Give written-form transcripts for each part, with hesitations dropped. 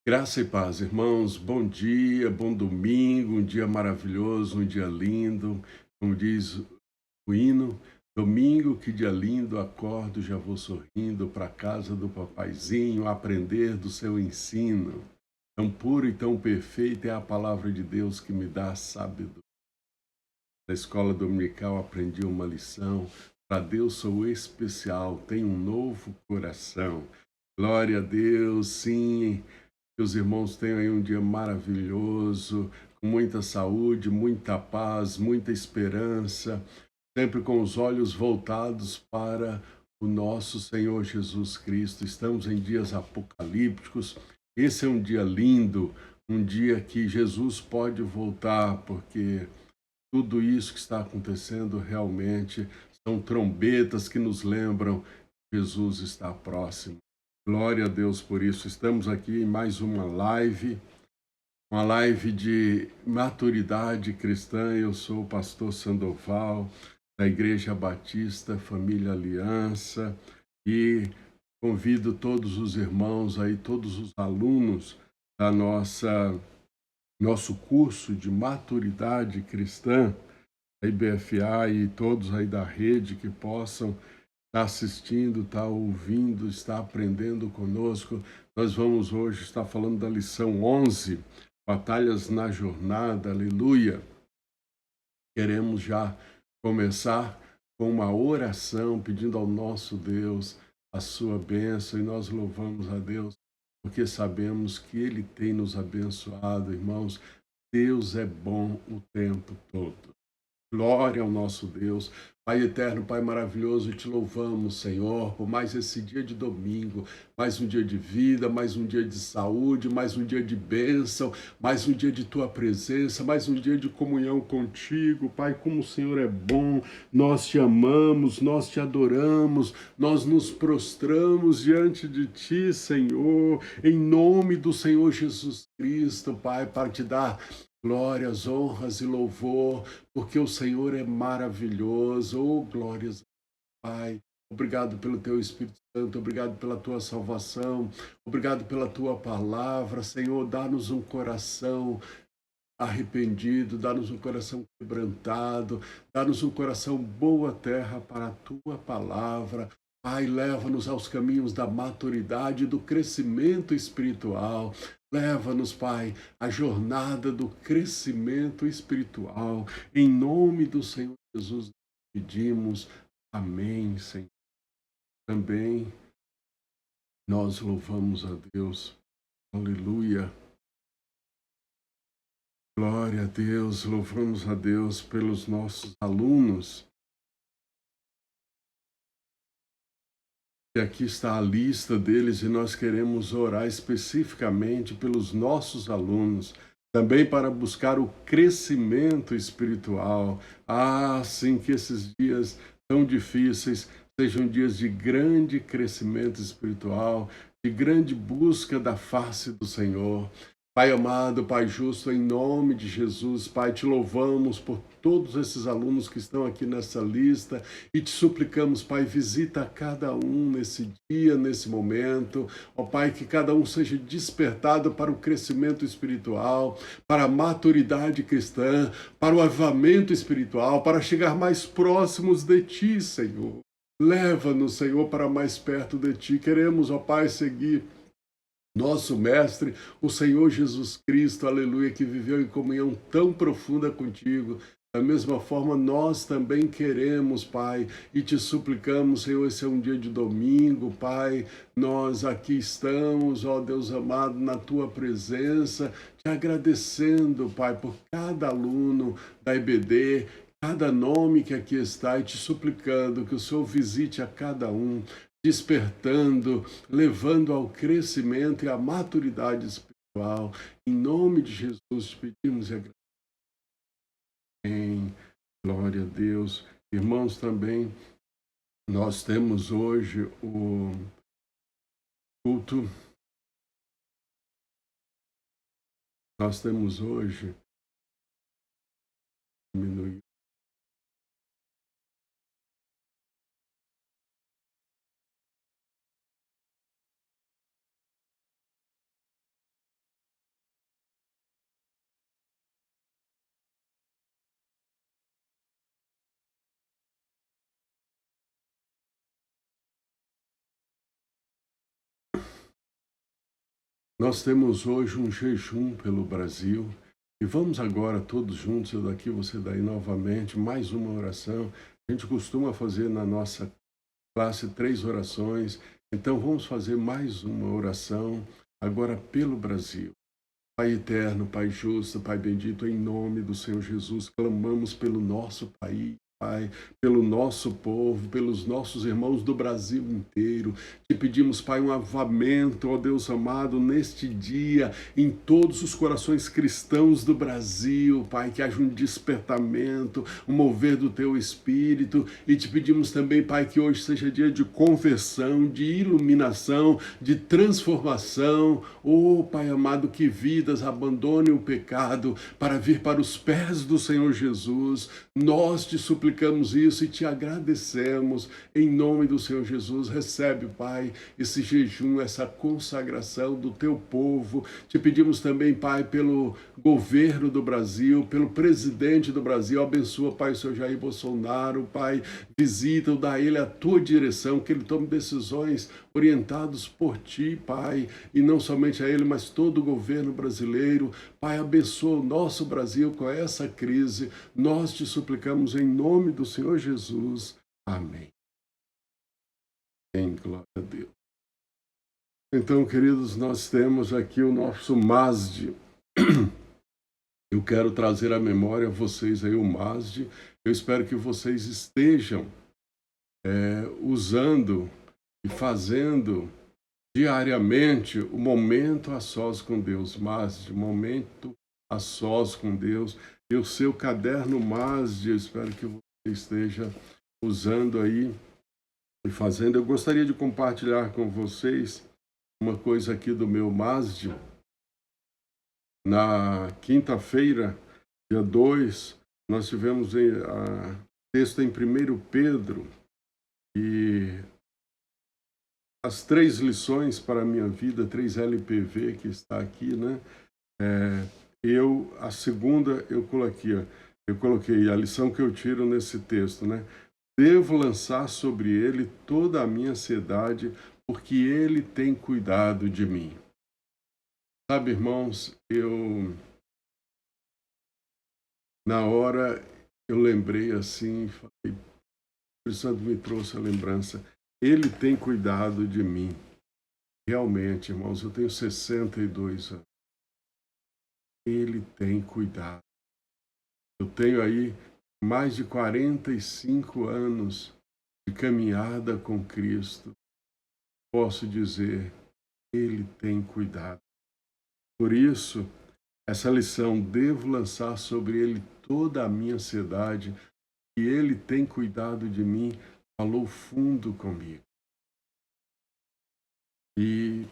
Graça e paz, irmãos. Bom dia, bom domingo, um dia maravilhoso, um dia lindo. Como diz o hino, domingo, que dia lindo, acordo, já vou sorrindo para a casa do papaizinho, aprender do seu ensino. Tão puro e tão perfeito é a palavra de Deus que me dá sabedoria. Na escola dominical aprendi uma lição. Para Deus sou especial, tenho um novo coração. Glória a Deus, sim. Que os irmãos tenham aí um dia maravilhoso, com muita saúde, muita paz, muita esperança, sempre com os olhos voltados para o nosso Senhor Jesus Cristo. Estamos em dias apocalípticos. Esse é um dia lindo, um dia que Jesus pode voltar, porque tudo isso que está acontecendo realmente são trombetas que nos lembram que Jesus está próximo. Glória a Deus por isso. Estamos aqui em mais uma live de maturidade cristã. Eu sou o pastor Sandoval, da Igreja Batista Família Aliança, e convido todos os irmãos aí, todos os alunos da nosso curso de maturidade cristã, a IBFA, e todos aí da rede que possam estar assistindo, estar ouvindo, estar aprendendo conosco. Nós vamos hoje estar falando da lição 11, Batalhas na Jornada, aleluia. Queremos já começar com uma oração pedindo ao nosso Deus a sua bênção, e nós louvamos a Deus porque sabemos que Ele tem nos abençoado, irmãos. Deus é bom o tempo todo. Glória ao nosso Deus. Pai eterno, Pai maravilhoso, te louvamos, Senhor, por mais esse dia de domingo, mais um dia de vida, mais um dia de saúde, mais um dia de bênção, mais um dia de tua presença, mais um dia de comunhão contigo. Pai, como o Senhor é bom, nós te amamos, nós te adoramos, nós nos prostramos diante de ti, Senhor, em nome do Senhor Jesus Cristo, Pai, para te dar glórias, honras e louvor, porque o Senhor é maravilhoso. Oh, glórias, Pai. Obrigado pelo teu Espírito Santo, obrigado pela tua salvação, obrigado pela tua palavra. Senhor, dá-nos um coração arrependido, dá-nos um coração quebrantado, dá-nos um coração boa terra para a tua palavra. Pai, leva-nos aos caminhos da maturidade, do crescimento espiritual. Leva-nos, Pai, à jornada do crescimento espiritual. Em nome do Senhor Jesus, pedimos. Amém, Senhor. Também nós louvamos a Deus. Aleluia. Glória a Deus, louvamos a Deus pelos nossos alunos. E aqui está a lista deles, e nós queremos orar especificamente pelos nossos alunos, também para buscar o crescimento espiritual. Ah, sim, que esses dias tão difíceis sejam dias de grande crescimento espiritual, de grande busca da face do Senhor. Pai amado, Pai justo, em nome de Jesus, Pai, te louvamos por todos esses alunos que estão aqui nessa lista e te suplicamos, Pai, visita cada um nesse dia, nesse momento. Ó Pai, que cada um seja despertado para o crescimento espiritual, para a maturidade cristã, para o avivamento espiritual, para chegar mais próximos de Ti, Senhor. Leva-nos, Senhor, para mais perto de Ti. Queremos, ó Pai, seguir nosso Mestre, o Senhor Jesus Cristo, aleluia, que viveu em comunhão tão profunda contigo. Da mesma forma, nós também queremos, Pai, e te suplicamos, Senhor, esse é um dia de domingo, Pai, nós aqui estamos, ó Deus amado, na Tua presença, te agradecendo, Pai, por cada aluno da IBD, cada nome que aqui está, e te suplicando que o Senhor visite a cada um, despertando, levando ao crescimento e à maturidade espiritual. Em nome de Jesus, te pedimos e agradecemos. Glória a Deus. Irmãos, também nós temos hoje o culto, nós temos hoje, diminuir. Nós temos hoje um jejum pelo Brasil e vamos agora todos juntos, eu daqui, você daí novamente, mais uma oração. A gente costuma fazer na nossa classe 3 orações, então vamos fazer mais uma oração agora pelo Brasil. Pai eterno, Pai justo, Pai bendito, em nome do Senhor Jesus, clamamos pelo nosso país. Pai, pelo nosso povo, pelos nossos irmãos do Brasil inteiro. Te pedimos, Pai, um avivamento, ó Deus amado, neste dia, em todos os corações cristãos do Brasil, Pai, que haja um despertamento, um mover do Teu Espírito. E te pedimos também, Pai, que hoje seja dia de conversão, de iluminação, de transformação. Oh, Pai amado, que vidas abandonem o pecado para vir para os pés do Senhor Jesus. Nós te suplicamos isso e te agradecemos em nome do Senhor Jesus. Recebe, Pai, esse jejum, essa consagração do teu povo. Te pedimos também, Pai, pelo governo do Brasil, pelo presidente do Brasil. Abençoa, Pai, o Senhor Jair Bolsonaro, Pai. Visita, dá a ele a tua direção, que ele tome decisões orientados por ti, Pai, e não somente a ele, mas todo o governo brasileiro. Pai, abençoa o nosso Brasil com essa crise. Nós te suplicamos em nome do Senhor Jesus. Amém. Em glória a Deus. Então, queridos, nós temos aqui o nosso Masde. Eu quero trazer à memória a vocês aí o Masde. Eu espero que vocês estejam usando e fazendo diariamente o momento a sós com Deus, Masde, momento a sós com Deus. E o seu caderno Masde, eu espero que você esteja usando aí e fazendo. Eu gostaria de compartilhar com vocês uma coisa aqui do meu Masde. Na quinta-feira, dia 2, nós tivemos texto em 1 Pedro e as 3 lições para a minha vida, 3 LPV que está aqui, né? A segunda eu coloquei a lição que eu tiro nesse texto, né? Devo lançar sobre ele toda a minha ansiedade, porque ele tem cuidado de mim. Sabe, irmãos, na hora eu lembrei assim, falei, o Espírito Santo me trouxe a lembrança, ele tem cuidado de mim. Realmente, irmãos, eu tenho 62 anos. Ele tem cuidado. Eu tenho aí mais de 45 anos de caminhada com Cristo. Posso dizer, ele tem cuidado. Por isso, essa lição, devo lançar sobre ele toda a minha ansiedade, e ele tem cuidado de mim, falou fundo comigo. E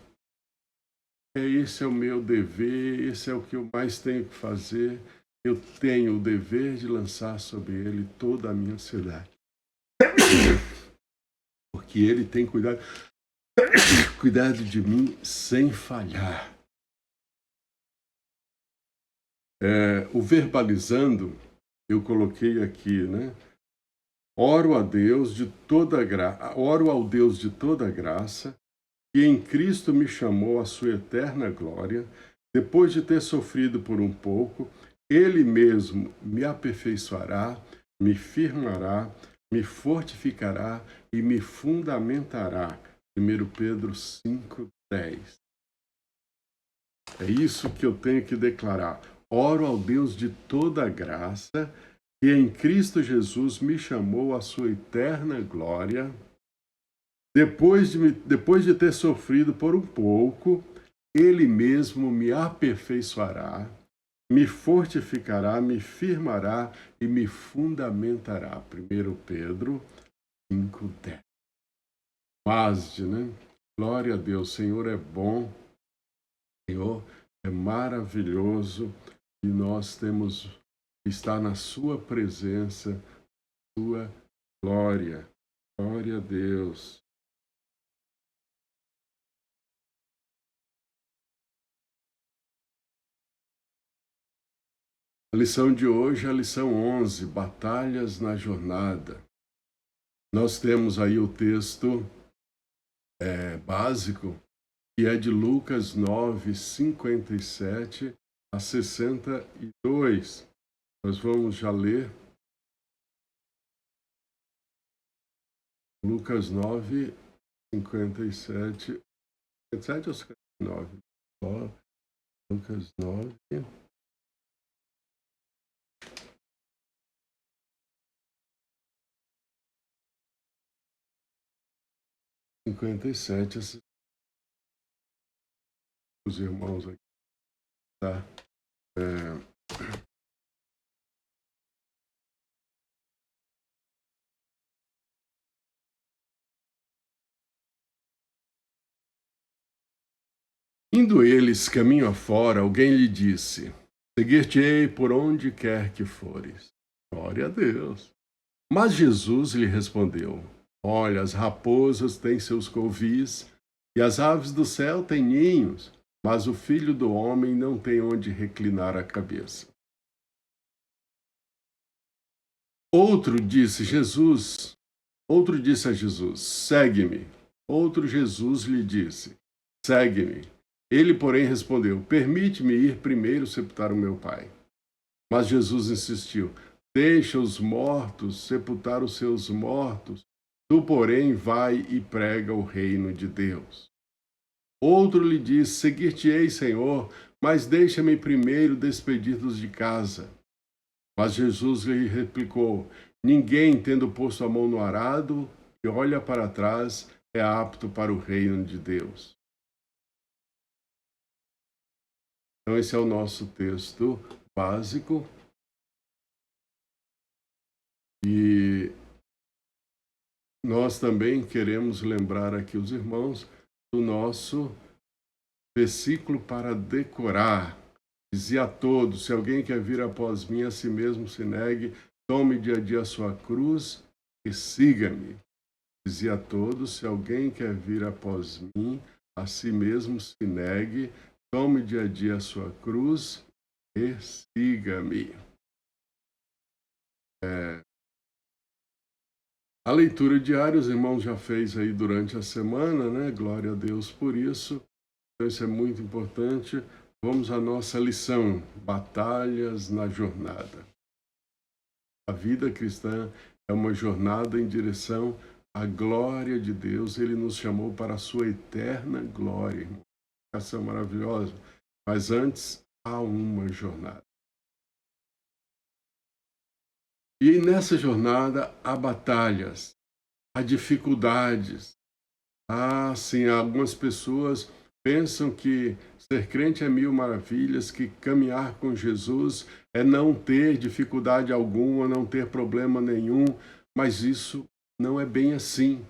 esse é o meu dever, esse é o que eu mais tenho que fazer. Eu tenho o dever de lançar sobre ele toda a minha ansiedade. Porque ele tem cuidado de mim sem falhar. O verbalizando, eu coloquei aqui, né? Oro ao Deus de toda graça, que em Cristo me chamou à sua eterna glória, depois de ter sofrido por um pouco, ele mesmo me aperfeiçoará, me firmará, me fortificará e me fundamentará. 1 Pedro 5:10. É isso que eu tenho que declarar. Oro ao Deus de toda graça, que em Cristo Jesus me chamou à sua eterna glória, depois de ter sofrido por um pouco, ele mesmo me aperfeiçoará, me fortificará, me firmará e me fundamentará. 1 Pedro 5:10. Masde, né? Glória a Deus, Senhor é bom, Senhor é maravilhoso e nós temos que estar na sua presença, sua glória. Glória a Deus. A lição de hoje é a lição 11, Batalhas na Jornada. Nós temos aí o texto básico, que é de Lucas 9, 57 a 62. Nós vamos já ler Lucas 9, 57, 57 ou 59? Lucas 9. 57, os irmãos aqui, tá? Indo eles caminho afora, alguém lhe disse: Seguir-te-ei por onde quer que fores. Glória a Deus. Mas Jesus lhe respondeu: Olha, as raposas têm seus covis e as aves do céu têm ninhos, mas o filho do homem não tem onde reclinar a cabeça. Outro disse a Jesus: Segue-me. Outro Jesus lhe disse: Segue-me. Ele, porém, respondeu: Permite-me ir primeiro sepultar o meu pai. Mas Jesus insistiu: Deixa os mortos sepultar os seus mortos. Tu, porém, vai e prega o reino de Deus. Outro lhe disse: Seguir-te-ei, Senhor, mas deixa-me primeiro despedir-los de casa. Mas Jesus lhe replicou: Ninguém, tendo posto a mão no arado e olha para trás, é apto para o reino de Deus. Então, esse é o nosso texto básico. E nós também queremos lembrar aqui os irmãos do nosso versículo para decorar. Dizia a todos: se alguém quer vir após mim, a si mesmo se negue, tome dia a dia a sua cruz e siga-me. Dizia a todos: se alguém quer vir após mim, a si mesmo se negue, tome dia a dia a sua cruz e siga-me. A leitura diária, os irmãos já fez aí durante a semana, né? Glória a Deus por isso. Então, isso é muito importante. Vamos à nossa lição: batalhas na jornada. A vida cristã é uma jornada em direção à glória de Deus. Ele nos chamou para a sua eterna glória, irmão. Ação maravilhosa. Mas antes, há uma jornada. E nessa jornada há batalhas, há dificuldades. Sim, algumas pessoas pensam que ser crente é mil maravilhas, que caminhar com Jesus é não ter dificuldade alguma, não ter problema nenhum, mas isso não é bem assim.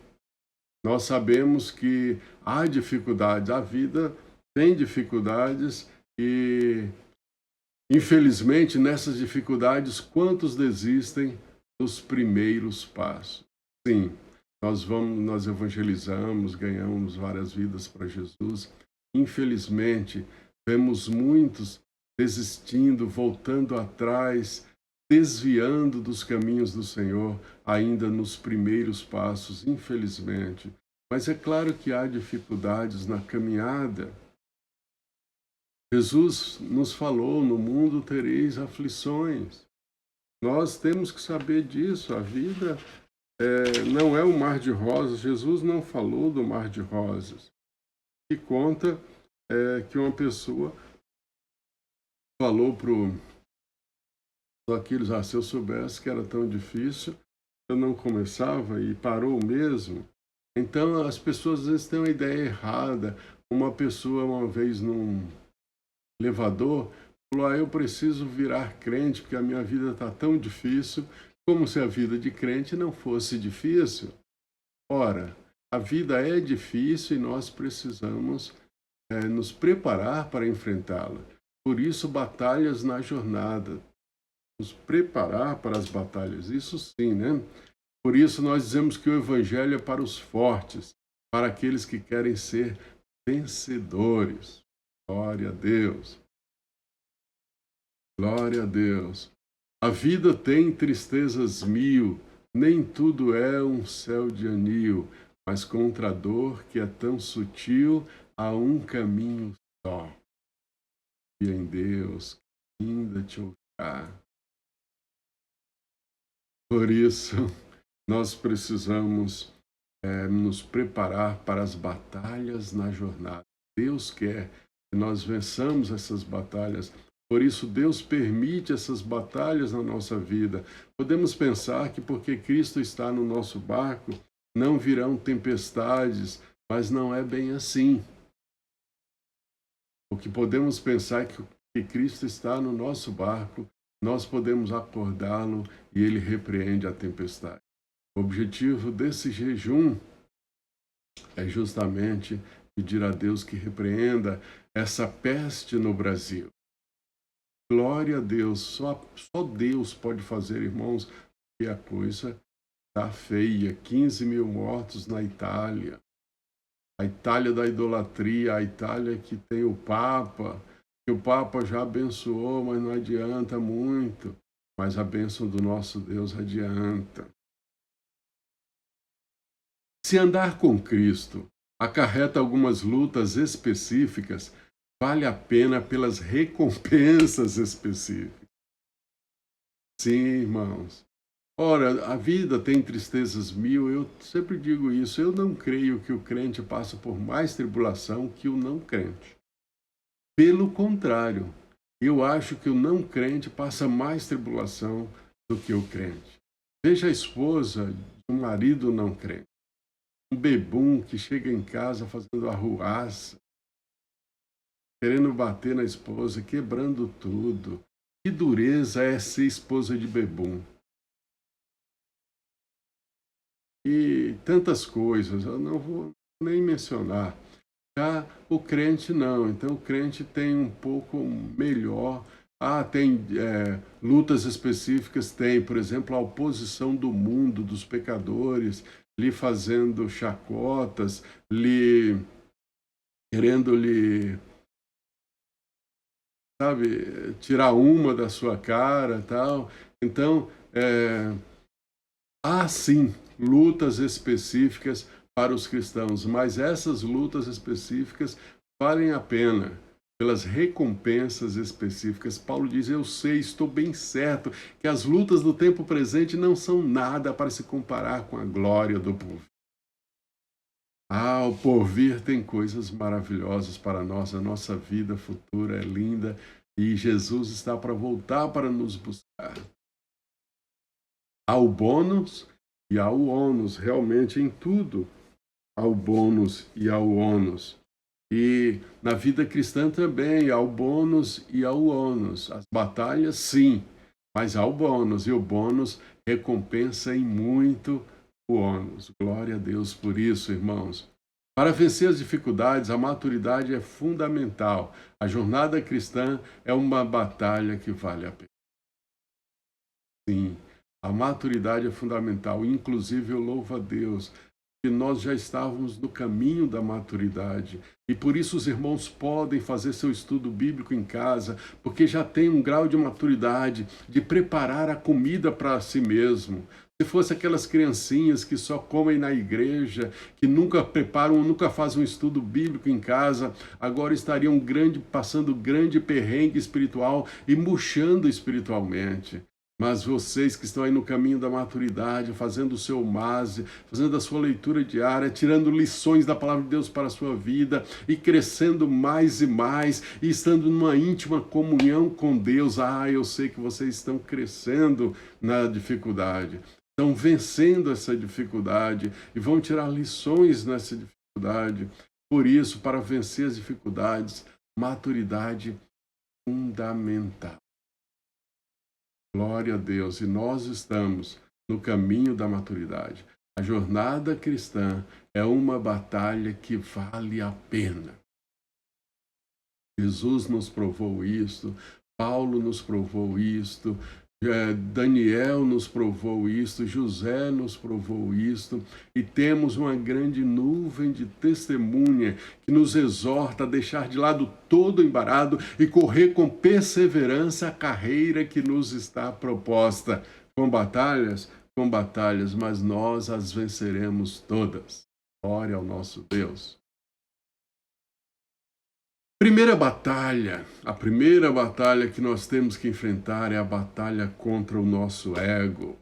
Nós sabemos que há dificuldades, a vida tem dificuldades e, infelizmente, nessas dificuldades, quantos desistem dos primeiros passos? Sim, nós evangelizamos, ganhamos várias vidas para Jesus. Infelizmente, vemos muitos desistindo, voltando atrás, desviando dos caminhos do Senhor, ainda nos primeiros passos, infelizmente. Mas é claro que há dificuldades na caminhada. Jesus nos falou: no mundo tereis aflições. Nós temos que saber disso. A vida não é um mar de rosas. Jesus não falou do mar de rosas. E conta que uma pessoa falou para Aquiles: se eu soubesse que era tão difícil, eu não começava, e parou mesmo. Então as pessoas às vezes têm uma ideia errada. Uma pessoa uma vez num elevador falou: eu preciso virar crente porque a minha vida está tão difícil, como se a vida de crente não fosse difícil. Ora, a vida é difícil e nós precisamos nos preparar para enfrentá-la. Por isso, batalhas na jornada. Nos preparar para as batalhas, isso sim, né? Por isso nós dizemos que o Evangelho é para os fortes, para aqueles que querem ser vencedores. Glória a Deus. Glória a Deus. A vida tem tristezas mil, nem tudo é um céu de anil, mas contra a dor que é tão sutil, há um caminho só. E em Deus, que ainda te ouvirá. Por isso, nós precisamos nos preparar para as batalhas na jornada. Deus quer que nós vençamos essas batalhas. Por isso, Deus permite essas batalhas na nossa vida. Podemos pensar que porque Cristo está no nosso barco, não virão tempestades, mas não é bem assim. O que podemos pensar é que Cristo está no nosso barco, nós podemos acordá-lo e ele repreende a tempestade. O objetivo desse jejum é justamente pedir a Deus que repreenda essa peste no Brasil. Glória a Deus, só Deus pode fazer, irmãos, que a coisa está feia. 15 mil mortos na Itália. A Itália da idolatria, a Itália que tem o Papa, que o Papa já abençoou, mas não adianta muito. Mas a bênção do nosso Deus adianta. Se andar com Cristo acarreta algumas lutas específicas, vale a pena pelas recompensas específicas. Sim, irmãos. Ora, a vida tem tristezas mil, eu sempre digo isso. Eu não creio que o crente passa por mais tribulação que o não crente. Pelo contrário, eu acho que o não crente passa mais tribulação do que o crente. Veja a esposa de um marido não crente. Um bebum que chega em casa fazendo arruaça, querendo bater na esposa, quebrando tudo. Que dureza é ser esposa de bebum. E tantas coisas, eu não vou nem mencionar. Já o crente não, então o crente tem um pouco melhor. Tem lutas específicas, tem, por exemplo, a oposição do mundo, dos pecadores, lhe fazendo chacotas, querendo lhe, sabe, tirar uma da sua cara, tal. Então, há sim lutas específicas para os cristãos, mas essas lutas específicas valem a pena pelas recompensas específicas. Paulo diz: eu sei, estou bem certo que as lutas do tempo presente não são nada para se comparar com a glória do porvir. O porvir tem coisas maravilhosas para nós, a nossa vida futura é linda e Jesus está para voltar para nos buscar. Há o bônus e há o ônus, realmente em tudo há o bônus e há o ônus. E na vida cristã também há o bônus e há o ônus. As batalhas, sim, mas há o bônus, e o bônus recompensa em muito o ônus. Glória a Deus por isso, irmãos. Para vencer as dificuldades, a maturidade é fundamental. A jornada cristã é uma batalha que vale a pena. Sim, a maturidade é fundamental. Inclusive, eu louvo a Deus que nós já estávamos no caminho da maturidade. E por isso os irmãos podem fazer seu estudo bíblico em casa, porque já tem um grau de maturidade, de preparar a comida para si mesmo. Se fosse aquelas criancinhas que só comem na igreja, que nunca preparam, nunca fazem um estudo bíblico em casa, agora estariam passando grande perrengue espiritual e murchando espiritualmente. Mas vocês que estão aí no caminho da maturidade, fazendo o seu MASE, fazendo a sua leitura diária, tirando lições da palavra de Deus para a sua vida e crescendo mais e mais e estando numa íntima comunhão com Deus. Eu sei que vocês estão crescendo na dificuldade, estão vencendo essa dificuldade e vão tirar lições nessa dificuldade. Por isso, para vencer as dificuldades, maturidade fundamental. Glória a Deus, e nós estamos no caminho da maturidade. A jornada cristã é uma batalha que vale a pena. Jesus nos provou isto, Paulo nos provou isto, Daniel nos provou isto, José nos provou isto, e temos uma grande nuvem de testemunha que nos exorta a deixar de lado todo o embaraço e correr com perseverança a carreira que nos está proposta. Com batalhas, mas nós as venceremos todas. Glória ao nosso Deus. A primeira batalha que nós temos que enfrentar é a batalha contra o nosso ego.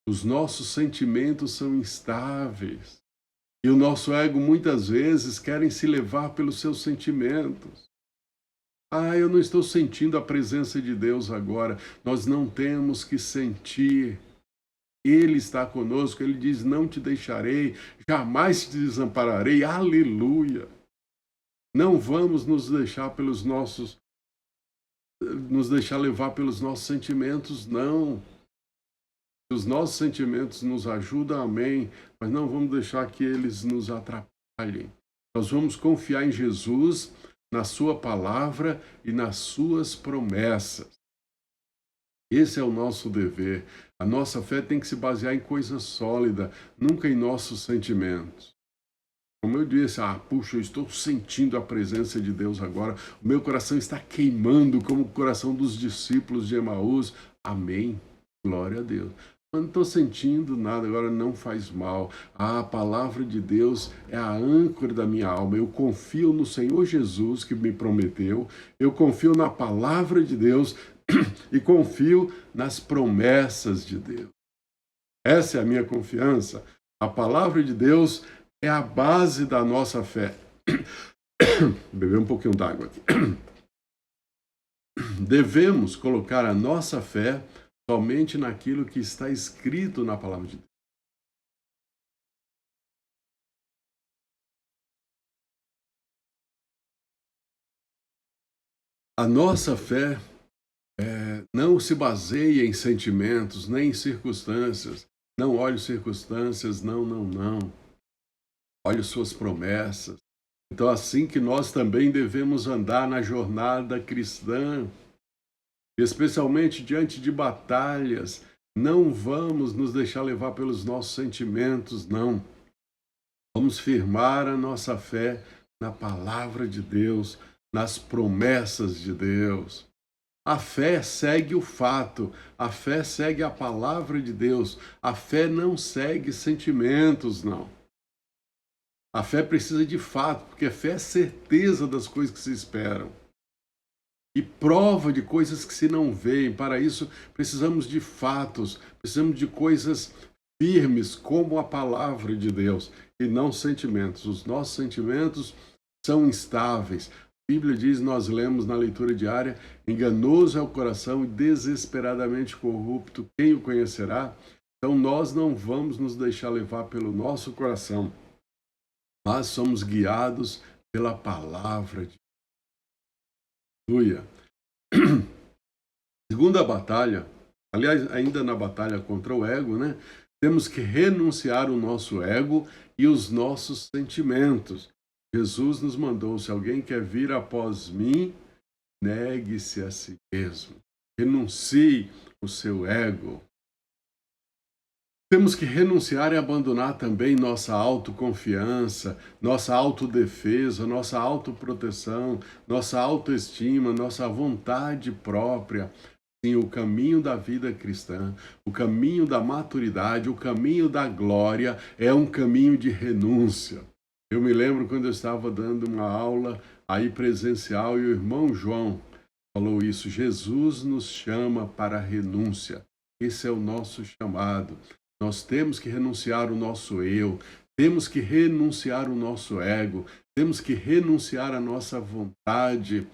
Os nossos sentimentos são instáveis. E o nosso ego muitas vezes querem se levar pelos seus sentimentos. Eu não estou sentindo a presença de Deus agora. Nós não temos que sentir. Ele está conosco, ele diz: não te deixarei, jamais te desampararei. Aleluia! Não vamos nos deixar levar pelos nossos sentimentos, não. Os nossos sentimentos nos ajudam, amém, mas não vamos deixar que eles nos atrapalhem. Nós vamos confiar em Jesus, na sua palavra e nas suas promessas. Esse é o nosso dever. A nossa fé tem que se basear em coisa sólida, nunca em nossos sentimentos. Como eu disse, eu estou sentindo a presença de Deus agora. O meu coração está queimando como o coração dos discípulos de Emaús. Amém. Glória a Deus. Eu não estou sentindo nada, agora não faz mal. A palavra de Deus é a âncora da minha alma. Eu confio no Senhor Jesus que me prometeu. Eu confio na palavra de Deus e confio nas promessas de Deus. Essa é a minha confiança. A palavra de Deus é a base da nossa fé. Beber um pouquinho d'água aqui. Devemos colocar a nossa fé somente naquilo que está escrito na palavra de Deus. A nossa fé não se baseia em sentimentos, nem em circunstâncias. Não olhe circunstâncias, não. Olhe suas promessas. Então, assim que nós também devemos andar na jornada cristã, especialmente diante de batalhas, não vamos nos deixar levar pelos nossos sentimentos, não. Vamos firmar a nossa fé na palavra de Deus, nas promessas de Deus. A fé segue o fato, a fé segue a palavra de Deus, a fé não segue sentimentos, não. A fé precisa de fato, porque a fé é certeza das coisas que se esperam. E prova de coisas que se não veem. Para isso, precisamos de fatos, precisamos de coisas firmes, como a palavra de Deus, e não sentimentos. Os nossos sentimentos são instáveis. A Bíblia diz, nós lemos na leitura diária: enganoso é o coração e desesperadamente corrupto, quem o conhecerá? Então nós não vamos nos deixar levar pelo nosso coração, mas somos guiados pela palavra de Deus. Aleluia. Segunda batalha, aliás, ainda na batalha contra o ego, né? Temos que renunciar o nosso ego e os nossos sentimentos. Jesus nos mandou: se alguém quer vir após mim, negue-se a si mesmo. Renuncie o seu ego. Temos que renunciar e abandonar também nossa autoconfiança, nossa autodefesa, nossa autoproteção, nossa autoestima, nossa vontade própria. Sim, o caminho da vida cristã, o caminho da maturidade, o caminho da glória é um caminho de renúncia. Eu me lembro quando eu estava dando uma aula aí presencial e o irmão João falou isso: Jesus nos chama para a renúncia. Esse é o nosso chamado. Nós temos que renunciar o nosso eu, temos que renunciar o nosso ego, temos que renunciar a nossa vontade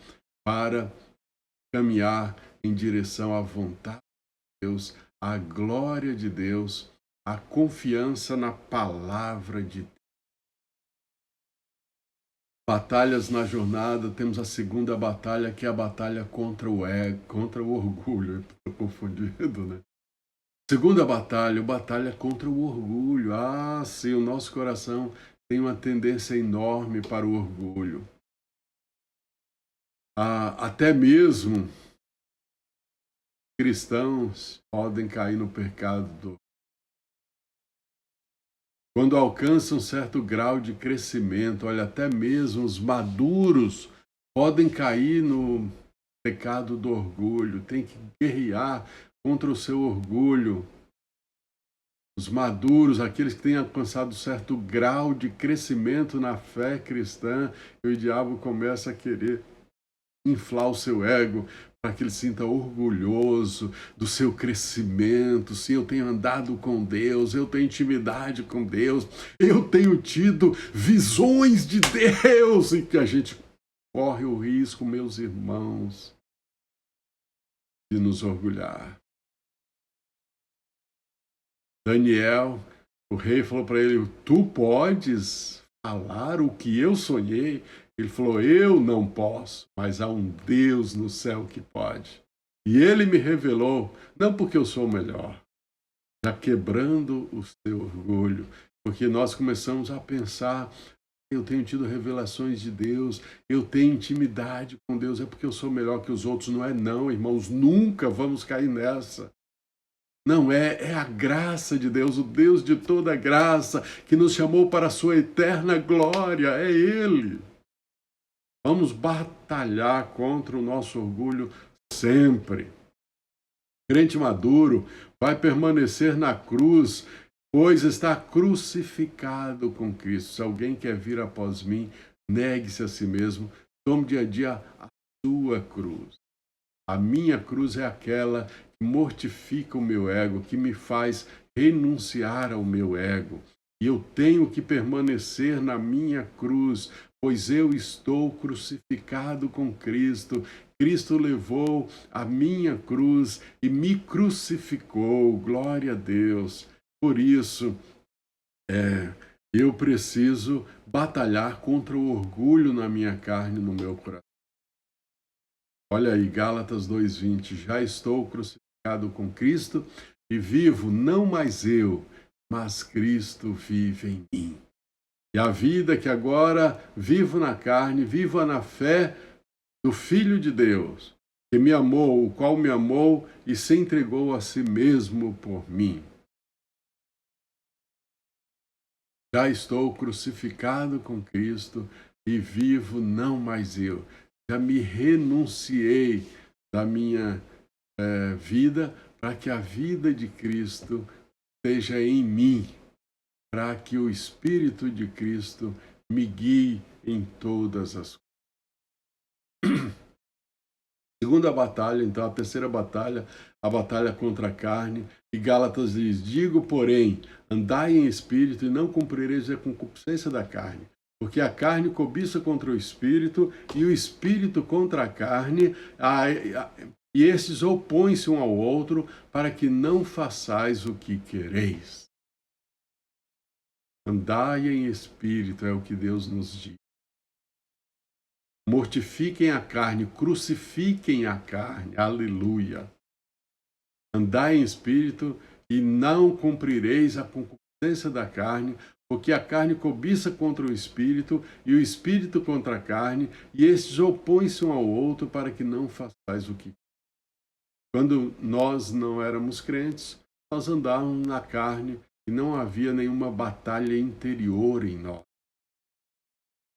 para caminhar em direção à vontade de Deus, à glória de Deus, à confiança na palavra de Deus. Batalhas na jornada, temos a segunda batalha, que é a batalha contra o ego, contra o orgulho. Estou confundido, né? Segunda batalha contra o orgulho. Sim, o nosso coração tem uma tendência enorme para o orgulho. Até mesmo cristãos podem cair no pecado do... Quando alcançam um certo grau de crescimento, olha, até mesmo os maduros podem cair no pecado do orgulho. Tem que guerrear contra o seu orgulho. os maduros, aqueles que têm alcançado certo grau de crescimento na fé cristã, e o diabo começa a querer inflar o seu ego para que ele sinta orgulhoso do seu crescimento. Se eu tenho andado com Deus, eu tenho intimidade com Deus, eu tenho tido visões de Deus, e que a gente corre o risco, meus irmãos, de nos orgulhar. Daniel, o rei falou para ele: tu podes falar o que eu sonhei? Ele falou: eu não posso, mas há um Deus no céu que pode. E ele me revelou, não porque eu sou o melhor, já quebrando o seu orgulho, porque nós começamos a pensar: eu tenho tido revelações de Deus, eu tenho intimidade com Deus, é porque eu sou melhor que os outros. Não é não, irmãos, nunca vamos cair nessa. Não é a graça de Deus, o Deus de toda graça, que nos chamou para a sua eterna glória, é Ele. Vamos batalhar contra o nosso orgulho sempre. O crente maduro vai permanecer na cruz, pois está crucificado com Cristo. Se alguém quer vir após mim, negue-se a si mesmo, tome dia a dia a sua cruz. A minha cruz é aquela que mortifica o meu ego, que me faz renunciar ao meu ego. E eu tenho que permanecer na minha cruz, pois eu estou crucificado com Cristo. Cristo levou a minha cruz e me crucificou. Glória a Deus. Por isso, eu preciso batalhar contra o orgulho na minha carne, no meu coração. Olha aí, Gálatas 2:20, já estou crucificado com Cristo e vivo não mais eu, mas Cristo vive em mim. E a vida que agora vivo na carne, vivo na fé do Filho de Deus, que me amou, o qual me amou e se entregou a si mesmo por mim. Já estou crucificado com Cristo e vivo não mais eu. Já me renunciei da minha vida para que a vida de Cristo esteja em mim, para que o Espírito de Cristo me guie em todas as coisas. Segunda batalha, então, a terceira batalha, a batalha contra a carne. E Gálatas diz: digo, porém, andai em espírito e não cumprireis a concupiscência da carne. Porque a carne cobiça contra o espírito e o espírito contra a carne, e estes opõem-se um ao outro para que não façais o que quereis. Andai em espírito, é o que Deus nos diz. Mortifiquem a carne, crucifiquem a carne, aleluia. Andai em espírito e não cumprireis a concupiscência da carne, porque a carne cobiça contra o espírito e o espírito contra a carne, e estes opõem-se um ao outro para que não façais o que. Quando nós não éramos crentes, nós andávamos na carne e não havia nenhuma batalha interior em nós.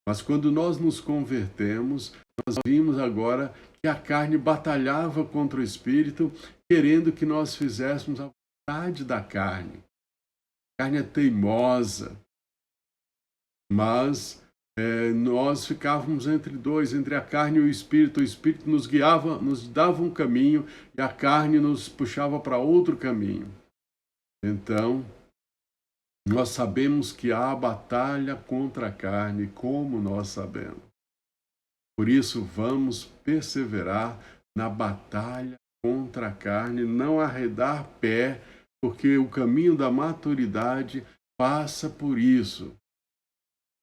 Mas quando nós nos convertemos, nós vimos agora que a carne batalhava contra o espírito, querendo que nós fizéssemos a vontade da carne. A carne é teimosa, mas nós ficávamos entre dois, entre a carne e o espírito. O espírito nos guiava, nos dava um caminho e a carne nos puxava para outro caminho. Então, nós sabemos que há batalha contra a carne, como nós sabemos. Por isso, vamos perseverar na batalha contra a carne, não arredar pé, porque o caminho da maturidade passa por isso.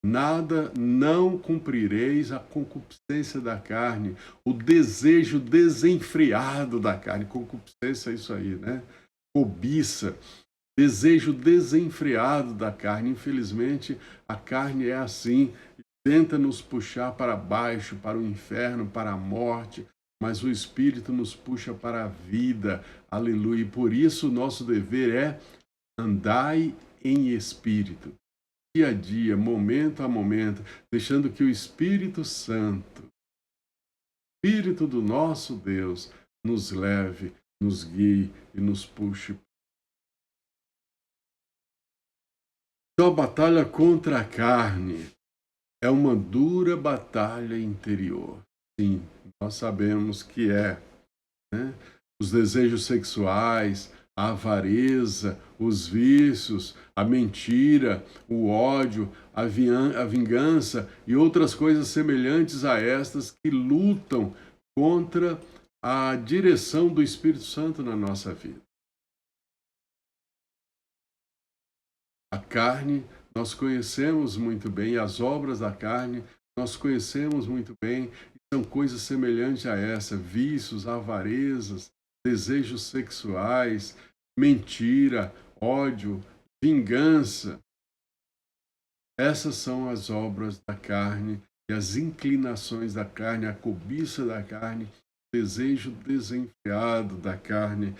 Nada, não cumprireis a concupiscência da carne, o desejo desenfreado da carne. Concupiscência é isso aí, né? Cobiça. Desejo desenfreado da carne. Infelizmente, a carne é assim, tenta nos puxar para baixo, para o inferno, para a morte, mas o Espírito nos puxa para a vida. Aleluia. E por isso, o nosso dever é andai em espírito, dia a dia, momento a momento, deixando que o Espírito Santo, Espírito do nosso Deus, nos leve, nos guie e nos puxe Então, a batalha contra a carne é uma dura batalha interior. Sim, nós sabemos que é, né? Os desejos sexuais, a avareza, os vícios, a mentira, o ódio, a vingança e outras coisas semelhantes a estas que lutam contra a direção do Espírito Santo na nossa vida. A carne, nós conhecemos muito bem, as obras da carne, nós conhecemos muito bem, são coisas semelhantes a essa: vícios, avarezas, desejos sexuais, mentira, ódio, vingança. Essas são as obras da carne e as inclinações da carne, a cobiça da carne, o desejo desenfreado da carne.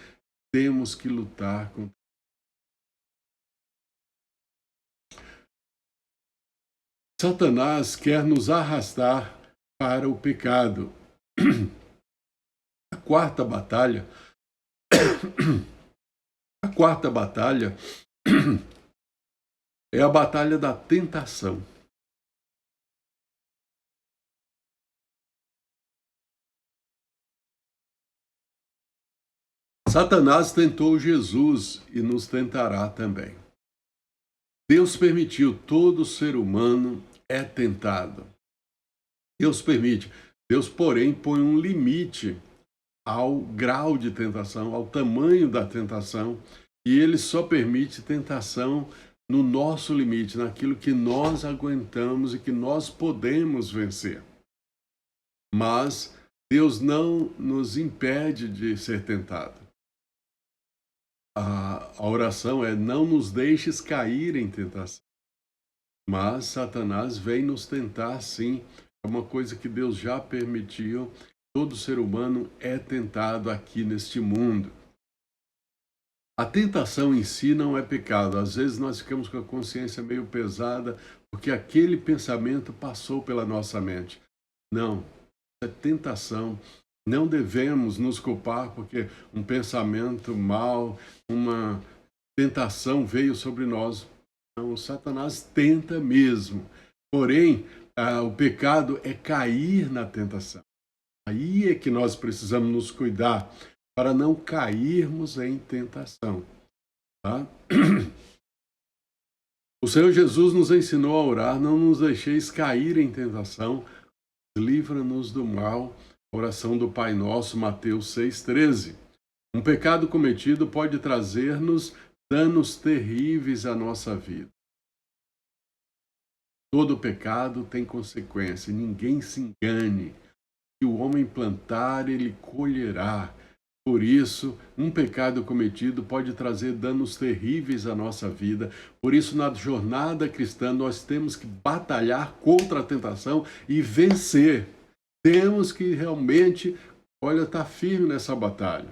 Temos que lutar contra. Satanás quer nos arrastar para o pecado. A quarta batalha é a batalha da tentação. Satanás tentou Jesus e nos tentará também. Deus permitiu, todo ser humano é tentado. Deus permite. Deus, porém, põe um limite ao grau de tentação, ao tamanho da tentação, e ele só permite tentação no nosso limite, naquilo que nós aguentamos e que nós podemos vencer. Mas Deus não nos impede de ser tentado. A oração é: não nos deixes cair em tentação. Mas Satanás vem nos tentar, sim. É uma coisa que Deus já permitiu. Todo ser humano é tentado aqui neste mundo. A tentação em si não é pecado. Às vezes nós ficamos com a consciência meio pesada porque aquele pensamento passou pela nossa mente. Não, é tentação. Não devemos nos culpar porque um pensamento mau, uma tentação veio sobre nós. Não, Satanás tenta mesmo. Porém, o pecado é cair na tentação. Aí é que nós precisamos nos cuidar para não cairmos em tentação. Tá? O Senhor Jesus nos ensinou a orar: não nos deixeis cair em tentação, livra-nos do mal. Oração do Pai Nosso, Mateus 6,13. Um pecado cometido pode trazer-nos danos terríveis à nossa vida. Todo pecado tem consequência, ninguém se engane. Se o homem plantar, ele colherá. Por isso, um pecado cometido pode trazer danos terríveis à nossa vida. Por isso, na jornada cristã, nós temos que batalhar contra a tentação e vencer. Temos que realmente, estar firme nessa batalha.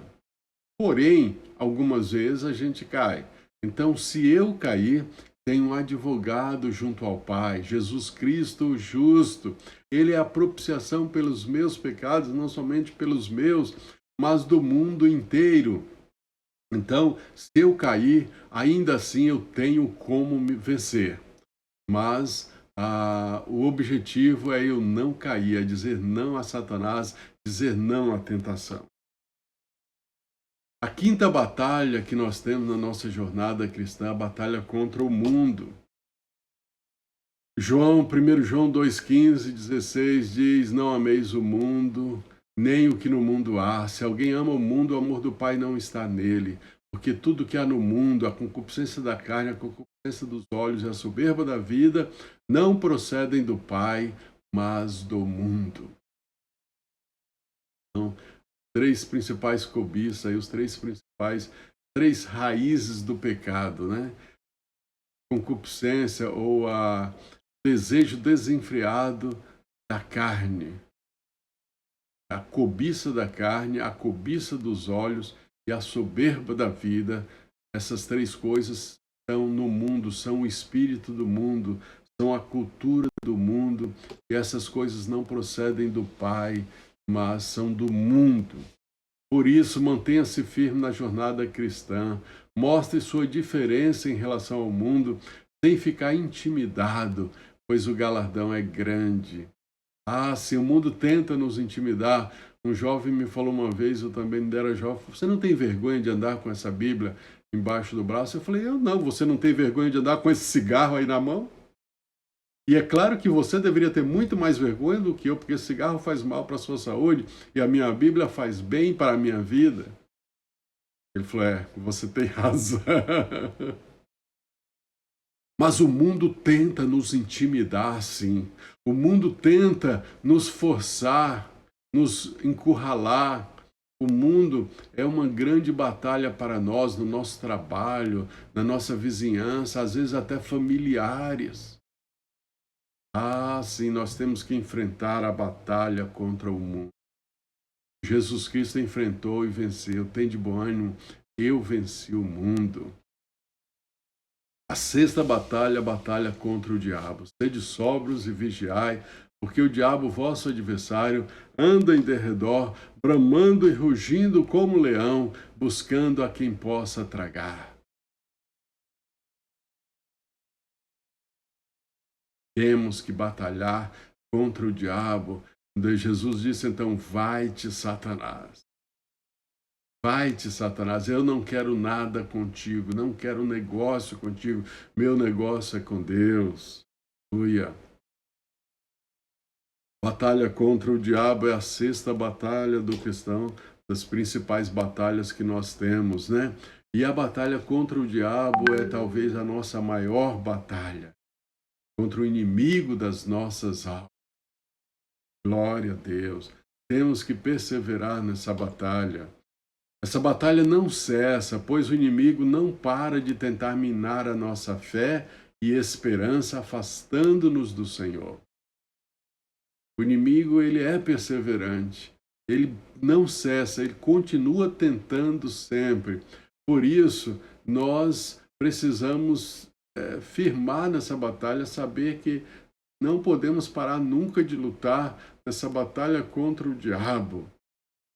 Porém, algumas vezes a gente cai. Então, se eu cair, tem um advogado junto ao Pai, Jesus Cristo o justo. Ele é a propiciação pelos meus pecados, não somente pelos meus, mas do mundo inteiro. Então, se eu cair, ainda assim eu tenho como me vencer. Mas o objetivo é eu não cair, é dizer não a Satanás, dizer não à tentação. A quinta batalha que nós temos na nossa jornada cristã é a batalha contra o mundo. 1 João 2,15, 16 diz: não ameis o mundo, nem o que no mundo há. Se alguém ama o mundo, o amor do Pai não está nele. Porque tudo que há no mundo, a concupiscência da carne, a concupiscência dos olhos e a soberba da vida, não procedem do Pai, mas do mundo. Então, três principais cobiças, os três raízes do pecado, né? Concupiscência ou a desejo desenfreado da carne, a cobiça da carne, a cobiça dos olhos e a soberba da vida. Essas três coisas estão no mundo, são o espírito do mundo, são a cultura do mundo, e essas coisas não procedem do Pai, mas são do mundo. Por isso, mantenha-se firme na jornada cristã, mostre sua diferença em relação ao mundo, sem ficar intimidado, pois o galardão é grande. Ah, se o mundo tenta nos intimidar. Um jovem me falou uma vez, eu também ainda era jovem, você não tem vergonha de andar com essa Bíblia embaixo do braço? Eu falei, eu não, você não tem vergonha de andar com esse cigarro aí na mão? E é claro que você deveria ter muito mais vergonha do que eu, porque cigarro faz mal para a sua saúde e a minha Bíblia faz bem para a minha vida. Ele falou, você tem razão. Mas o mundo tenta nos intimidar, sim. O mundo tenta nos forçar, nos encurralar. O mundo é uma grande batalha para nós, no nosso trabalho, na nossa vizinhança, às vezes até familiares. Ah, sim, nós temos que enfrentar a batalha contra o mundo. Jesus Cristo enfrentou e venceu. Tem de bom ânimo, eu venci o mundo. A sexta batalha, a batalha contra o diabo. Sede sóbrios e vigiai, porque o diabo, vosso adversário, anda em derredor, bramando e rugindo como leão, buscando a quem possa tragar. Temos que batalhar contra o diabo. Jesus disse então, vai-te, Satanás. Vai-te, Satanás, eu não quero nada contigo, não quero negócio contigo, meu negócio é com Deus. Aleluia. Batalha contra o diabo é a sexta batalha do cristão, das principais batalhas que nós temos, né? E a batalha contra o diabo é talvez a nossa maior batalha, contra o inimigo das nossas almas. Glória a Deus. Temos que perseverar nessa batalha. Essa batalha não cessa, pois o inimigo não para de tentar minar a nossa fé e esperança, afastando-nos do Senhor. O inimigo, ele é perseverante, ele não cessa, ele continua tentando sempre. Por isso, nós precisamos firmar nessa batalha, saber que não podemos parar nunca de lutar nessa batalha contra o diabo.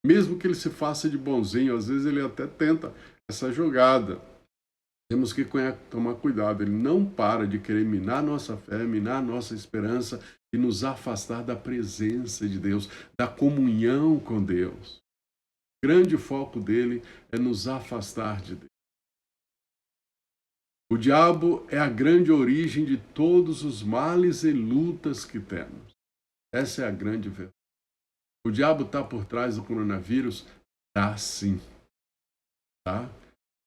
Mesmo que ele se faça de bonzinho, às vezes ele até tenta essa jogada. Temos que tomar cuidado. Ele não para de querer minar nossa fé, minar nossa esperança e nos afastar da presença de Deus, da comunhão com Deus. O grande foco dele é nos afastar de Deus. O diabo é a grande origem de todos os males e lutas que temos. Essa é a grande verdade. O diabo está por trás do coronavírus? Está sim. Tá?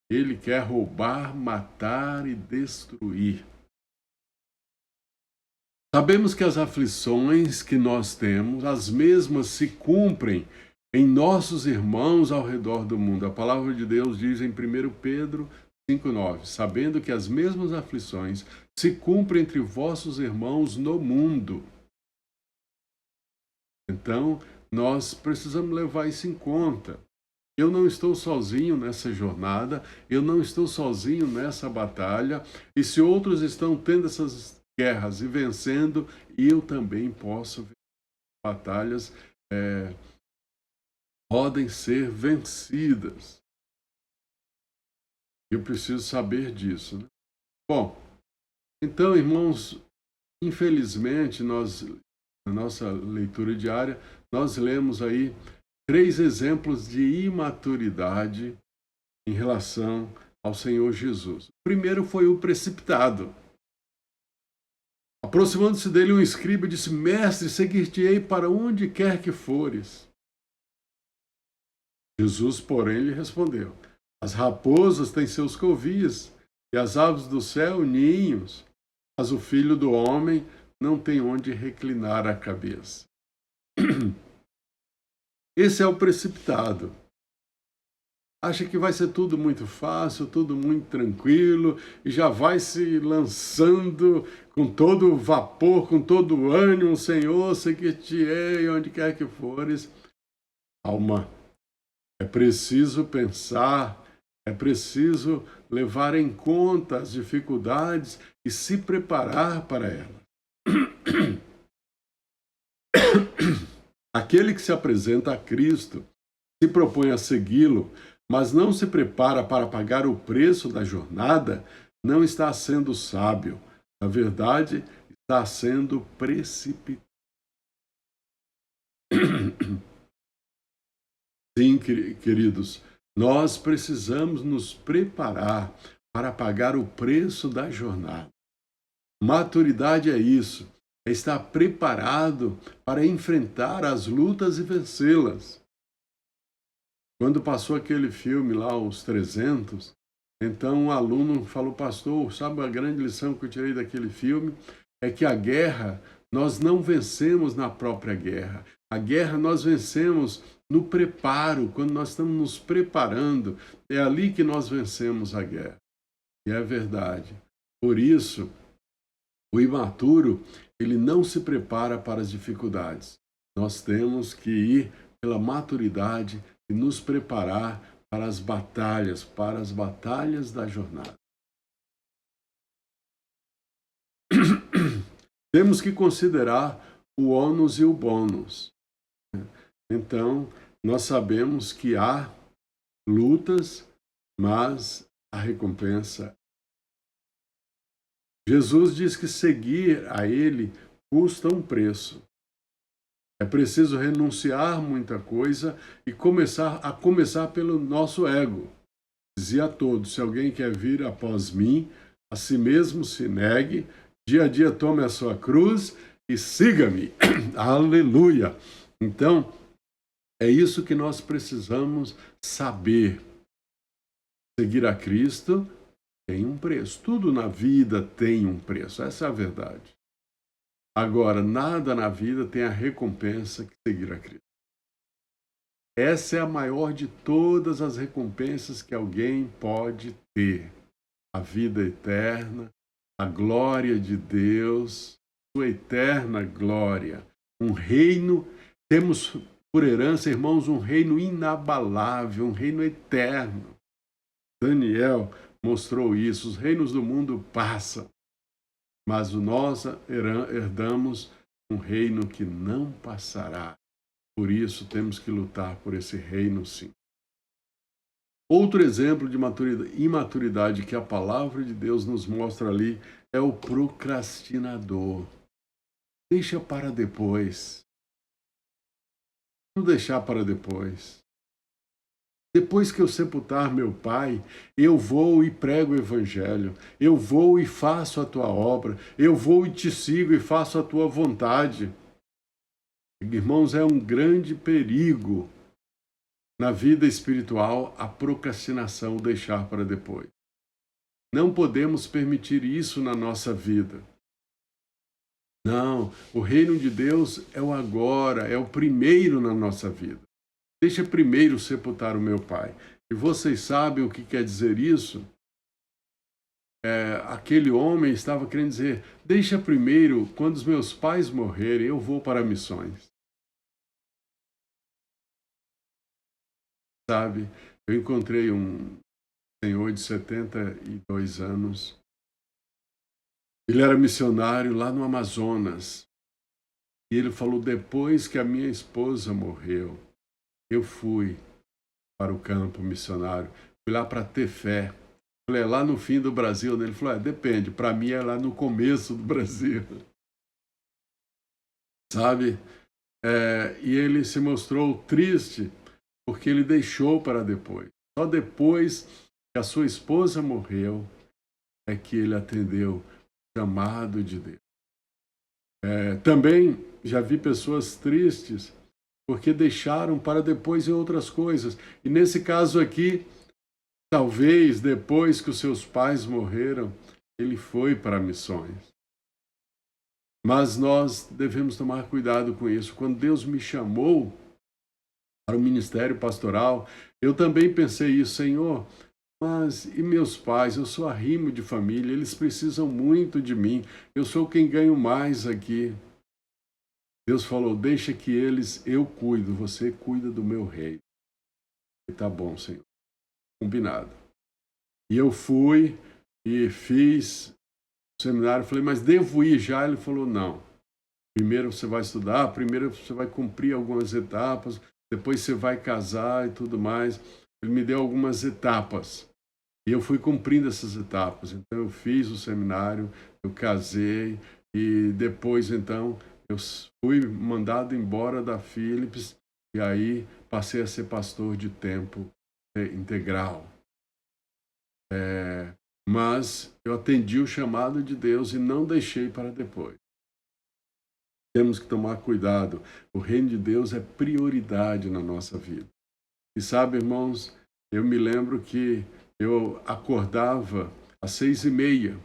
Ele quer roubar, matar e destruir. Sabemos que as aflições que nós temos, as mesmas se cumprem em nossos irmãos ao redor do mundo. A palavra de Deus diz em 1 Pedro 5,9, sabendo que as mesmas aflições se cumprem entre vossos irmãos no mundo. Então, nós precisamos levar isso em conta. Eu não estou sozinho nessa jornada, eu não estou sozinho nessa batalha, e se outros estão tendo essas guerras e vencendo, eu também posso vencer. Batalhas podem ser vencidas. Eu preciso saber disso, né? Bom, então, irmãos, infelizmente, na nossa leitura diária, nós lemos aí 3 exemplos de imaturidade em relação ao Senhor Jesus. O primeiro foi o precipitado. Aproximando-se dele, um escriba disse, mestre, seguir-te-ei para onde quer que fores. Jesus, porém, lhe respondeu, as raposas têm seus covis, e as aves do céu ninhos, mas o filho do homem não tem onde reclinar a cabeça. Esse é o precipitado. Acha que vai ser tudo muito fácil, tudo muito tranquilo, e já vai se lançando com todo vapor, com todo ânimo, Senhor, seguir-te-ei onde quer que fores. Calma. É preciso pensar, é preciso levar em conta as dificuldades e se preparar para elas. Aquele que se apresenta a Cristo, se propõe a segui-lo, mas não se prepara para pagar o preço da jornada, não está sendo sábio. Na verdade, está sendo precipitado. Sim, queridos, nós precisamos nos preparar para pagar o preço da jornada. Maturidade é isso, é estar preparado para enfrentar as lutas e vencê-las. Quando passou aquele filme lá, Os 300, então um aluno falou, pastor, sabe a grande lição que eu tirei daquele filme? É que a guerra, nós não vencemos na própria guerra. A guerra nós vencemos no preparo, quando nós estamos nos preparando, é ali que nós vencemos a guerra. E é verdade. Por isso, o imaturo, ele não se prepara para as dificuldades. Nós temos que ir pela maturidade e nos preparar para as batalhas da jornada. Temos que considerar o ônus e o bônus. Então, nós sabemos que há lutas, mas a recompensa. Jesus diz que seguir a Ele custa um preço. É preciso renunciar muita coisa e começar pelo nosso ego. Dizia a todos, se alguém quer vir após mim, a si mesmo se negue, dia a dia tome a sua cruz e siga-me. Aleluia! Então, é isso que nós precisamos saber. Seguir a Cristo tem um preço. Tudo na vida tem um preço. Essa é a verdade. Agora, nada na vida tem a recompensa que seguir a Cristo. Essa é a maior de todas as recompensas que alguém pode ter. A vida eterna, a glória de Deus, sua eterna glória. Um reino, temos por herança, irmãos, um reino inabalável, um reino eterno. Daniel mostrou isso. Os reinos do mundo passam, mas nós herdamos um reino que não passará. Por isso temos que lutar por esse reino, sim. Outro exemplo de imaturidade que a palavra de Deus nos mostra ali é o procrastinador. Deixa para depois. Não deixar para depois. Depois que eu sepultar meu pai, eu vou e prego o evangelho. Eu vou e faço a tua obra. Eu vou e te sigo e faço a tua vontade. Irmãos, é um grande perigo na vida espiritual a procrastinação, o deixar para depois. Não podemos permitir isso na nossa vida. Não, o reino de Deus é o agora, é o primeiro na nossa vida. Deixa primeiro sepultar o meu pai. E vocês sabem o que quer dizer isso? Aquele homem estava querendo dizer, deixa primeiro, quando os meus pais morrerem, eu vou para missões. Sabe, eu encontrei um senhor de 72 anos. Ele era missionário lá no Amazonas. E ele falou, depois que a minha esposa morreu, eu fui para o campo missionário. Fui lá para ter fé. Falei, lá no fim do Brasil, né? Ele falou, depende, para mim é lá no começo do Brasil. Sabe? E ele se mostrou triste, porque ele deixou para depois. Só depois que a sua esposa morreu, é que ele atendeu o chamado de Deus. Também já vi pessoas tristes, porque deixaram para depois em outras coisas. E nesse caso aqui, talvez depois que os seus pais morreram, ele foi para missões. Mas nós devemos tomar cuidado com isso. Quando Deus me chamou para o ministério pastoral, eu também pensei isso, Senhor, mas e meus pais? Eu sou arrimo de família, eles precisam muito de mim, eu sou quem ganho mais aqui. Deus falou, deixa que eu cuido, você cuida do meu reino. E tá bom, Senhor. Combinado. E eu fui e fiz o seminário, falei, mas devo ir já? Ele falou, não. Primeiro você vai estudar, primeiro você vai cumprir algumas etapas, depois você vai casar e tudo mais. Ele me deu algumas etapas. E eu fui cumprindo essas etapas. Então eu fiz o seminário, eu casei e depois então eu fui mandado embora da Philips e aí passei a ser pastor de tempo integral. Mas eu atendi o chamado de Deus e não deixei para depois. Temos que tomar cuidado. O reino de Deus é prioridade na nossa vida. E sabe, irmãos, eu me lembro que eu acordava às 6h30.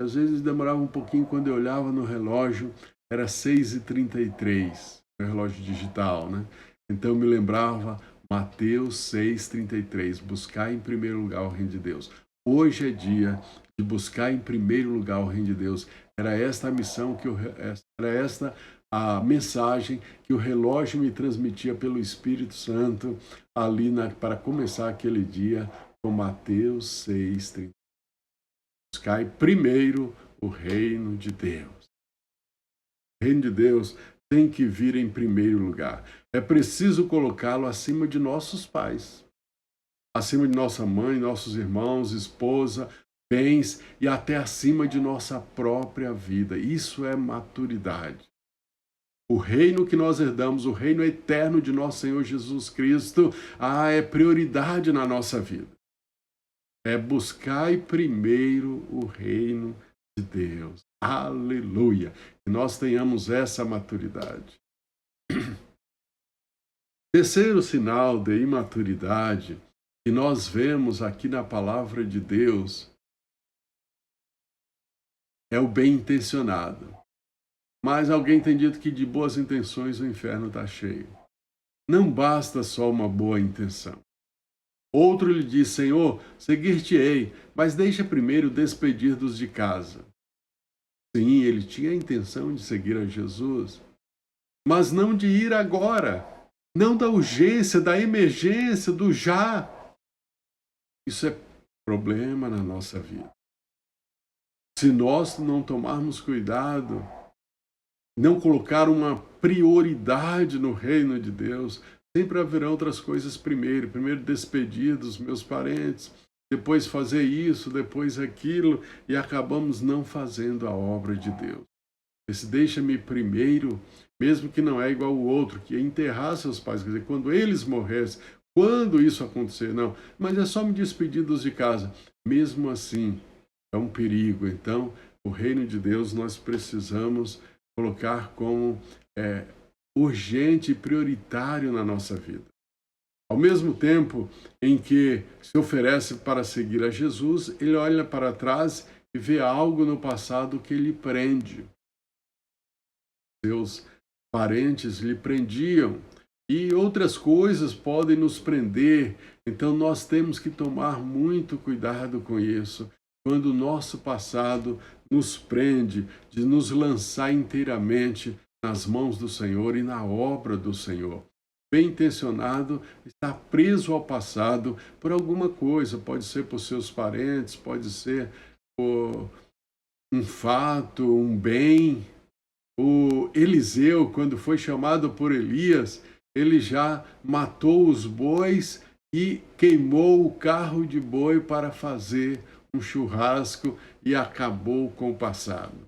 Às vezes demorava um pouquinho quando eu olhava no relógio, era 6h33, no relógio digital, né? Então eu me lembrava Mateus 6,33, buscar em primeiro lugar o reino de Deus. Hoje é dia de buscar em primeiro lugar o reino de Deus. Era esta a missão, era esta a mensagem que o relógio me transmitia pelo Espírito Santo ali para começar aquele dia com Mateus 6,33. Buscai primeiro o reino de Deus. O reino de Deus tem que vir em primeiro lugar. É preciso colocá-lo acima de nossos pais, acima de nossa mãe, nossos irmãos, esposa, bens e até acima de nossa própria vida. Isso é maturidade. O reino que nós herdamos, o reino eterno de nosso Senhor Jesus Cristo, é prioridade na nossa vida. É buscar primeiro o reino de Deus. Aleluia! Que nós tenhamos essa maturidade. Terceiro sinal de imaturidade que nós vemos aqui na palavra de Deus é o bem-intencionado. Mas alguém tem dito que de boas intenções o inferno está cheio. Não basta só uma boa intenção. Outro lhe diz, Senhor, seguir-te-ei, mas deixa primeiro despedir dos de casa. Sim, ele tinha a intenção de seguir a Jesus, mas não de ir agora, não da urgência, da emergência, do já. Isso é problema na nossa vida. Se nós não tomarmos cuidado, não colocar uma prioridade no reino de Deus, sempre haverão outras coisas primeiro. Primeiro despedir dos meus parentes, depois fazer isso, depois aquilo, e acabamos não fazendo a obra de Deus. Esse deixa-me primeiro, mesmo que não é igual ao outro, que é enterrar seus pais, quer dizer, quando eles morressem, quando isso acontecer, não, mas é só me despedir dos de casa. Mesmo assim, é um perigo. Então, o reino de Deus nós precisamos colocar como urgente e prioritário na nossa vida. Ao mesmo tempo em que se oferece para seguir a Jesus, ele olha para trás e vê algo no passado que lhe prende. Seus parentes lhe prendiam e outras coisas podem nos prender. Então nós temos que tomar muito cuidado com isso. Quando o nosso passado nos prende, de nos lançar inteiramente nas mãos do Senhor e na obra do Senhor. Bem intencionado, está preso ao passado por alguma coisa, pode ser por seus parentes, pode ser por um fato, um bem. O Eliseu, quando foi chamado por Elias, ele já matou os bois e queimou o carro de boi para fazer um churrasco e acabou com o passado.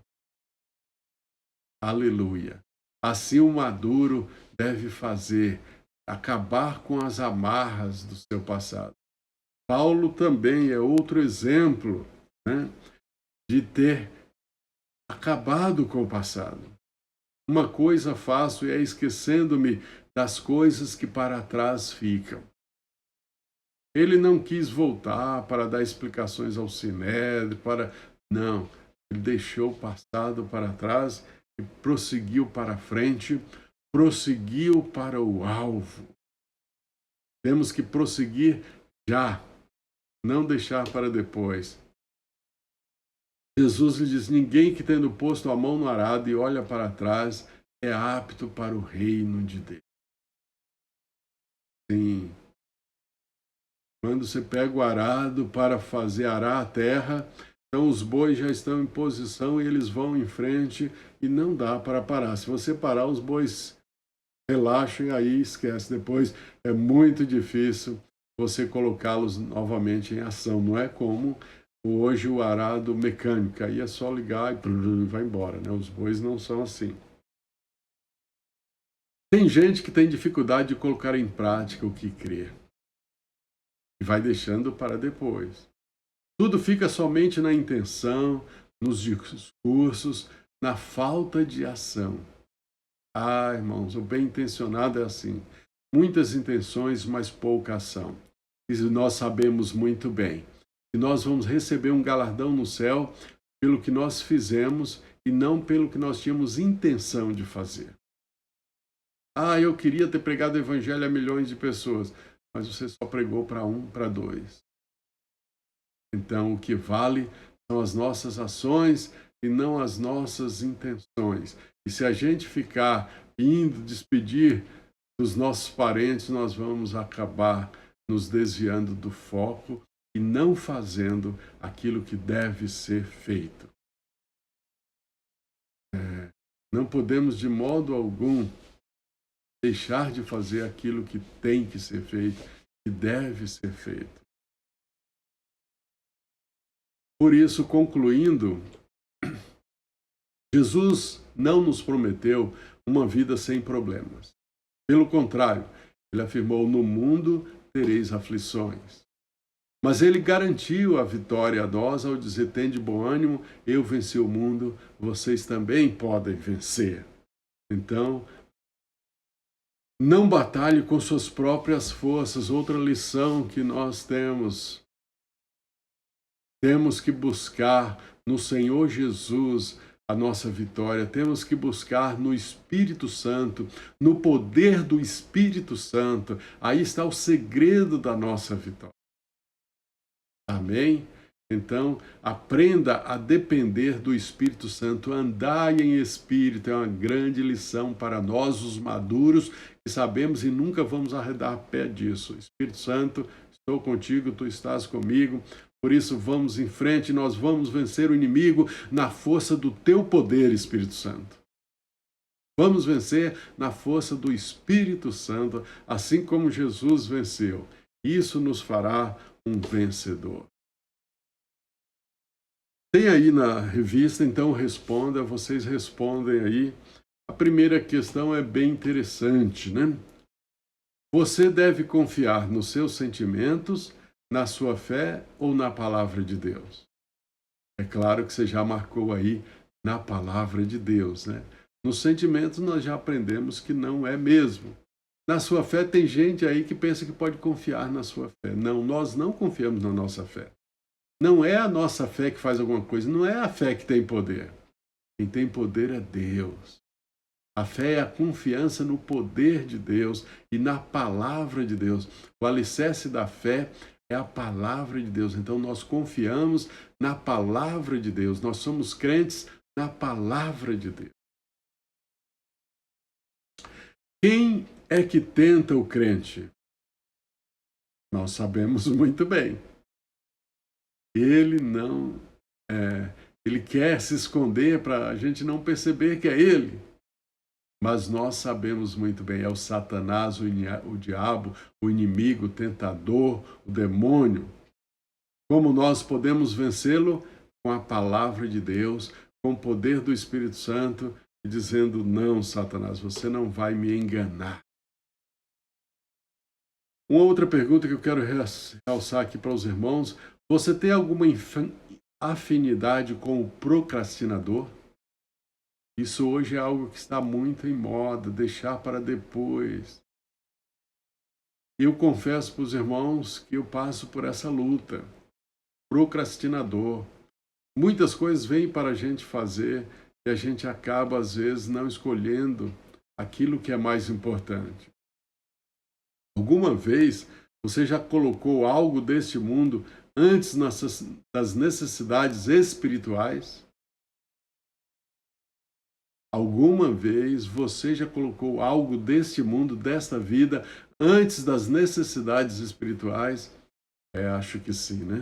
Aleluia! Assim o maduro deve fazer, acabar com as amarras do seu passado. Paulo também é outro exemplo, né, de ter acabado com o passado. Uma coisa faço e é esquecendo-me das coisas que para trás ficam. Ele não quis voltar para dar explicações ao Sinédrio, não, ele deixou o passado para trás e prosseguiu para frente, prosseguiu para o alvo. Temos que prosseguir já, não deixar para depois. Jesus lhe diz, ninguém que tendo posto a mão no arado e olha para trás é apto para o reino de Deus. Sim. Quando você pega o arado para fazer arar a terra, então os bois já estão em posição e eles vão em frente e não dá para parar. Se você parar, os bois relaxam e aí esquece. Depois é muito difícil você colocá-los novamente em ação. Não é como hoje o arado mecânico, aí é só ligar e vai embora, né? Os bois não são assim. Tem gente que tem dificuldade de colocar em prática o que crê e vai deixando para depois. Tudo fica somente na intenção, nos discursos, na falta de ação. Ah, irmãos, o bem intencionado é assim. Muitas intenções, mas pouca ação. E nós sabemos muito bem que nós vamos receber um galardão no céu pelo que nós fizemos e não pelo que nós tínhamos intenção de fazer. Ah, eu queria ter pregado o evangelho a milhões de pessoas, mas você só pregou para 1, para 2. Então, o que vale são as nossas ações e não as nossas intenções. E se a gente ficar indo despedir dos nossos parentes, nós vamos acabar nos desviando do foco e não fazendo aquilo que deve ser feito. Não podemos, de modo algum, deixar de fazer aquilo que tem que ser feito, que deve ser feito. Por isso, concluindo, Jesus não nos prometeu uma vida sem problemas. Pelo contrário, ele afirmou: no mundo tereis aflições. Mas ele garantiu a vitória a nós ao dizer: tende bom ânimo, eu venci o mundo, vocês também podem vencer. Então, não batalhe com suas próprias forças. Outra lição que nós temos que buscar no Senhor Jesus a nossa vitória. Temos que buscar no Espírito Santo, no poder do Espírito Santo. Aí está o segredo da nossa vitória. Amém? Então, aprenda a depender do Espírito Santo. Andai em Espírito é uma grande lição para nós, os maduros, que sabemos e nunca vamos arredar pé disso. Espírito Santo, estou contigo, tu estás comigo. Por isso, vamos em frente, nós vamos vencer o inimigo na força do teu poder, Espírito Santo. Vamos vencer na força do Espírito Santo, assim como Jesus venceu. Isso nos fará um vencedor. Tem aí na revista, então responda, vocês respondem aí. A primeira questão é bem interessante, né? Você deve confiar nos seus sentimentos, na sua fé ou na palavra de Deus? É claro que você já marcou aí na palavra de Deus, né? Nos sentimentos nós já aprendemos que não é mesmo. Na sua fé tem gente aí que pensa que pode confiar na sua fé. Não, nós não confiamos na nossa fé. Não é a nossa fé que faz alguma coisa, não é a fé que tem poder. Quem tem poder é Deus. A fé é a confiança no poder de Deus e na palavra de Deus. O alicerce da fé é a palavra de Deus. Então nós confiamos na palavra de Deus. Nós somos crentes na palavra de Deus. Quem é que tenta o crente? Nós sabemos muito bem. Ele não ele quer se esconder para a gente não perceber que é ele. Mas nós sabemos muito bem, é o Satanás, o diabo, o inimigo, o tentador, o demônio. Como nós podemos vencê-lo? Com a palavra de Deus, com o poder do Espírito Santo, e dizendo: não, Satanás, você não vai me enganar. Uma outra pergunta que eu quero realçar aqui para os irmãos: você tem alguma afinidade com o procrastinador? Isso hoje é algo que está muito em moda, deixar para depois. Eu confesso para os irmãos que eu passo por essa luta. Procrastinador. Muitas coisas vêm para a gente fazer e a gente acaba, às vezes, não escolhendo aquilo que é mais importante. Alguma vez você já colocou algo deste mundo antes das necessidades espirituais? Alguma vez você já colocou algo deste mundo, desta vida, antes das necessidades espirituais? Acho que sim, né?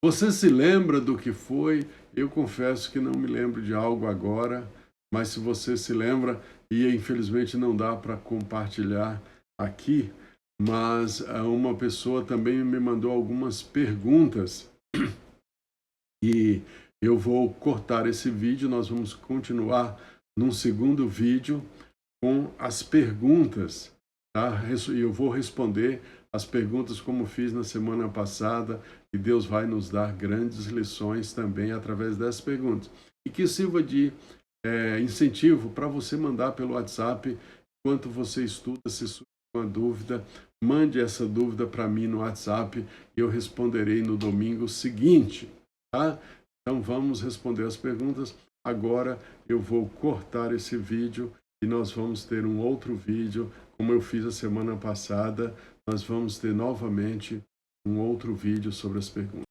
Você se lembra do que foi? Eu confesso que não me lembro de algo agora, mas se você se lembra, e infelizmente não dá para compartilhar aqui, mas uma pessoa também me mandou algumas perguntas e eu vou cortar esse vídeo, nós vamos continuar num segundo vídeo com as perguntas, tá? E eu vou responder as perguntas como fiz na semana passada, e Deus vai nos dar grandes lições também através dessas perguntas. E que sirva de incentivo para você mandar pelo WhatsApp enquanto você estuda, se surgir uma dúvida, mande essa dúvida para mim no WhatsApp e eu responderei no domingo seguinte, tá? Então vamos responder as perguntas. Agora eu vou cortar esse vídeo e nós vamos ter um outro vídeo, como eu fiz a semana passada, nós vamos ter novamente um outro vídeo sobre as perguntas.